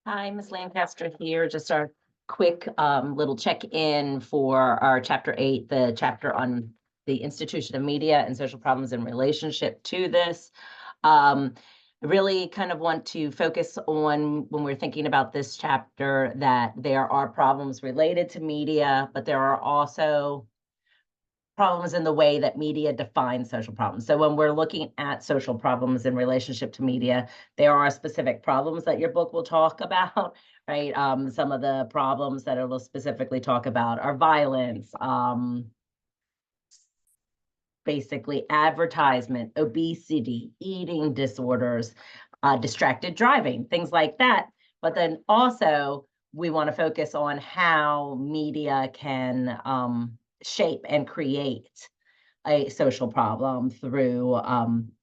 Hi, Ms. Lancaster here. Just our quick little check-in for our Chapter 8, the chapter on the institution of media and social problems in relationship to this. I really kind of want to focus on when we're thinking about this chapter that there are problems related to media, but there are also problems in the way that media defines social problems. So when we're looking at social problems in relationship to media, there are specific problems that your book will talk about, right? Some of the problems that it will specifically talk about are violence, basically advertisement, obesity, eating disorders, distracted driving, things like that. But then also we want to focus on how media can shape and create a social problem through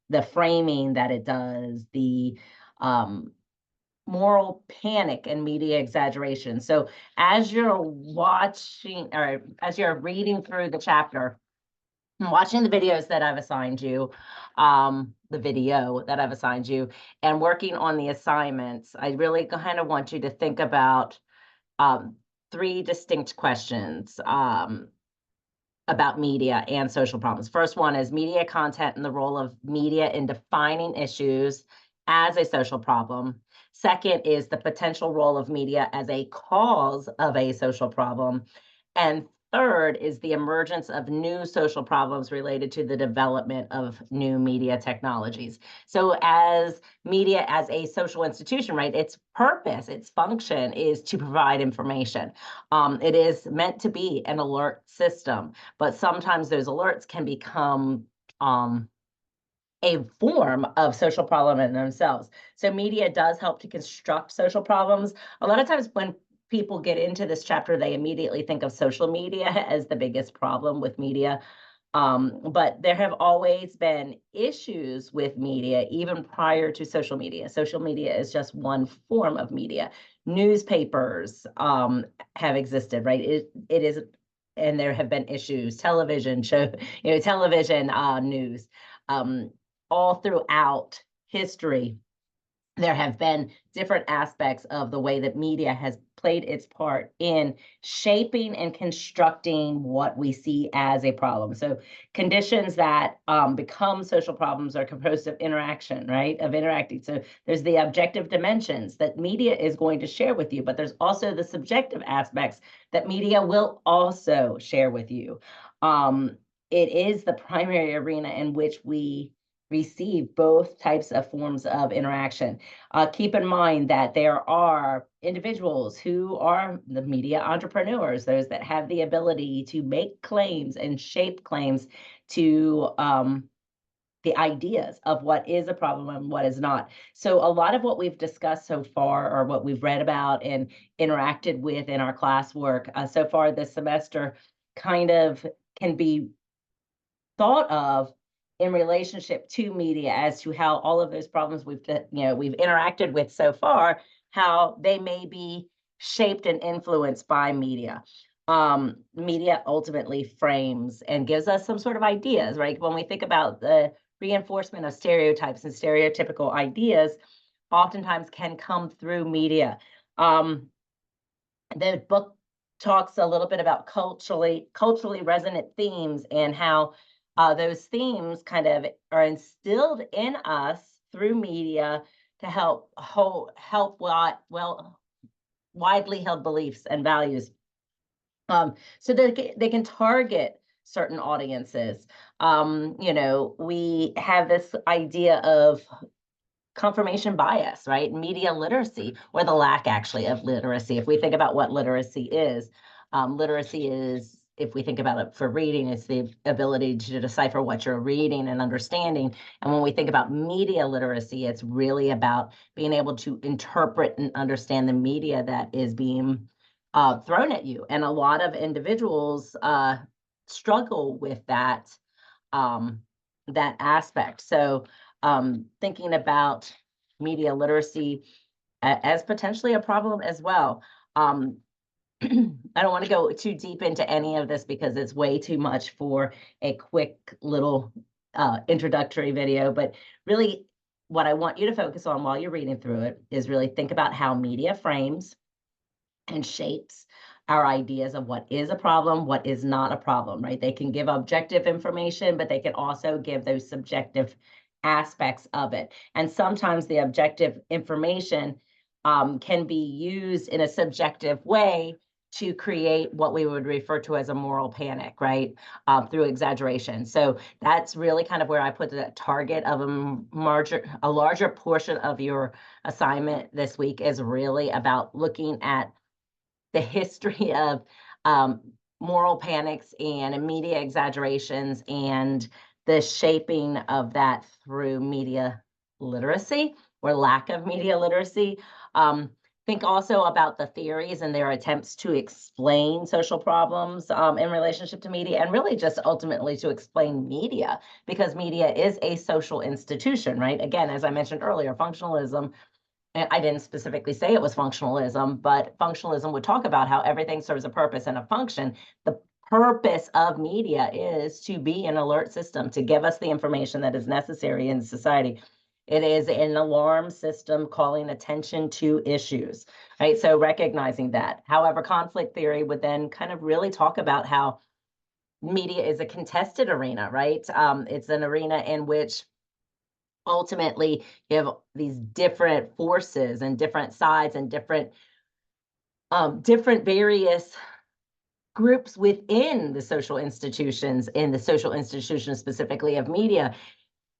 the framing that it does, the um, moral panic and media exaggeration. So as you're watching or as you're reading through the chapter, and watching the videos that I've assigned you, the video that I've assigned you, and working on the assignments, I really kind of want you to think about um, three distinct questions about media and social problems. First one is media content and the role of media in defining issues as a social problem. Second is the potential role of media as a cause of a social problem. And third is the emergence of new social problems related to the development of new media technologies. So as media as a social institution, right, its purpose, its function is to provide information. It is meant to be an alert system, but sometimes those alerts can become a form of social problem in themselves. So media does help to construct social problems. A lot of times when people get into this chapter, they immediately think of social media as the biggest problem with media. But there have always been issues with media, even prior to social media. Social media is just one form of media. Newspapers have existed, right? It is, and there have been issues. Television show, television news. Um, all throughout history, there have been different aspects of the way that media has played its part in shaping and constructing what we see as a problem. So conditions that become social problems are composed of interaction, right? Of interacting. So there's the objective dimensions that media is going to share with you, but there's also the subjective aspects that media will also share with you. It is the primary arena in which we receive both types of forms of interaction. Keep in mind that there are individuals who are the media entrepreneurs, those that have the ability to make claims and shape claims to the ideas of what is a problem and what is not. So a lot of what we've discussed so far, or what we've read about and interacted with in our classwork so far this semester, kind of can be thought of in relationship to media as to how all of those problems we've interacted with so far, how they may be shaped and influenced by media. Media ultimately frames and gives us some sort of ideas, right? When we think about the reinforcement of stereotypes and stereotypical ideas, oftentimes can come through media. The book talks a little bit about culturally resonant themes and how those themes kind of are instilled in us through media to help widely held beliefs and values. So they can target certain audiences. We have this idea of confirmation bias, right? Media literacy, or the lack actually of literacy. If we think about what literacy is, if we think about it for reading, it's the ability to decipher what you're reading and understanding. And when we think about media literacy, it's really about being able to interpret and understand the media that is being thrown at you. And a lot of individuals struggle with that aspect. So thinking about media literacy as potentially a problem as well. I don't want to go too deep into any of this because it's way too much for a quick little introductory video, but really what I want you to focus on while you're reading through it is really think about how media frames and shapes our ideas of what is a problem, what is not a problem, right? They can give objective information, but they can also give those subjective aspects of it. And sometimes the objective information can be used in a subjective way to create what we would refer to as a moral panic, right? Through exaggeration. So that's really kind of where I put the target of a larger portion of your assignment this week is really about looking at the history of moral panics and media exaggerations and the shaping of that through media literacy or lack of media literacy. Think also about the theories and their attempts to explain social problems in relationship to media, and really just ultimately to explain media, because media is a social institution, right? Again, as I mentioned earlier, functionalism, and I didn't specifically say it was functionalism, but functionalism would talk about how everything serves a purpose and a function. The purpose of media is to be an alert system, to give us the information that is necessary in society. It is an alarm system calling attention to issues, right? So recognizing that. However, conflict theory would then kind of really talk about how media is a contested arena, right? It's an arena in which ultimately you have these different forces and different sides and different various groups within the social institutions, in the social institutions specifically of media,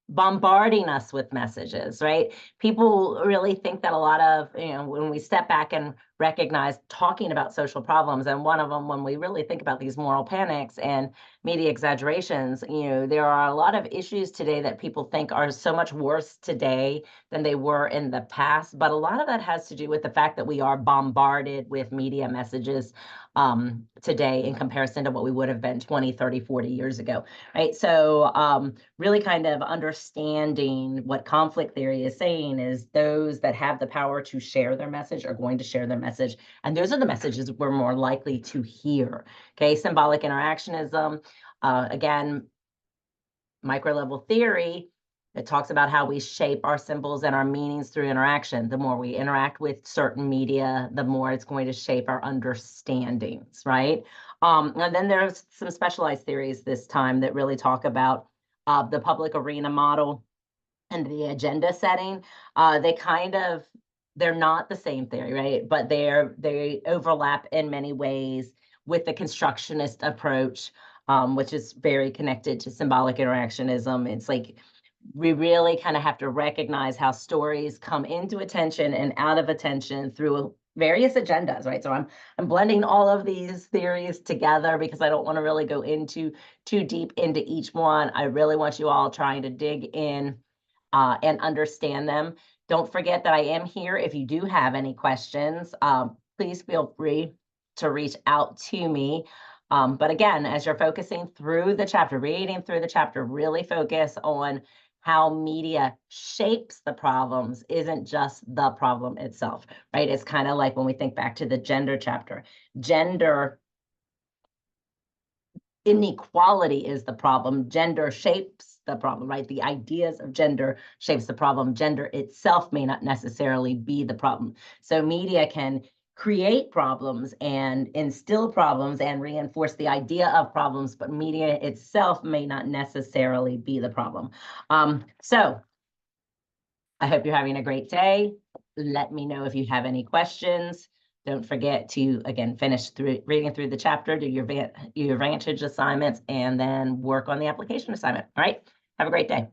bombarding us with messages, right? People really think that a lot of, when we step back and recognize talking about social problems, and one of them, when we really think about these moral panics and media exaggerations, there are a lot of issues today that people think are so much worse today than they were in the past. But a lot of that has to do with the fact that we are bombarded with media messages today in comparison to what we would have been 20, 30, 40 years ago, right? So really kind of understanding what conflict theory is saying is those that have the power to share their message are going to share their message. And those are the messages we're more likely to hear. Okay, symbolic interactionism, again, micro-level theory, it talks about how we shape our symbols and our meanings through interaction. The more we interact with certain media, the more it's going to shape our understandings, right? And then there's some specialized theories this time that really talk about the public arena model and the agenda setting. They're not the same theory, right? But they overlap in many ways with the constructionist approach, which is very connected to symbolic interactionism. It's like we really kind of have to recognize how stories come into attention and out of attention through various agendas, right? So I'm blending all of these theories together because I don't want to really go into too deep into each one. I really want you all trying to dig in and understand them. Don't forget that I am here. If you do have any questions, please feel free to reach out to me. But again, as you're focusing through the chapter, reading through the chapter, really focus on how media shapes the problems, isn't just the problem itself, right? It's kind of like when we think back to the gender chapter. Gender inequality is the problem. Gender shapes the problem, right? The ideas of gender shapes the problem. Gender itself may not necessarily be the problem. So media can create problems and instill problems and reinforce the idea of problems, but media itself may not necessarily be the problem. So I hope you're having a great day. Let me know if you have any questions. Don't forget to, again, finish reading through the chapter, do your Vantage assignments, and then work on the application assignment. All right, have a great day.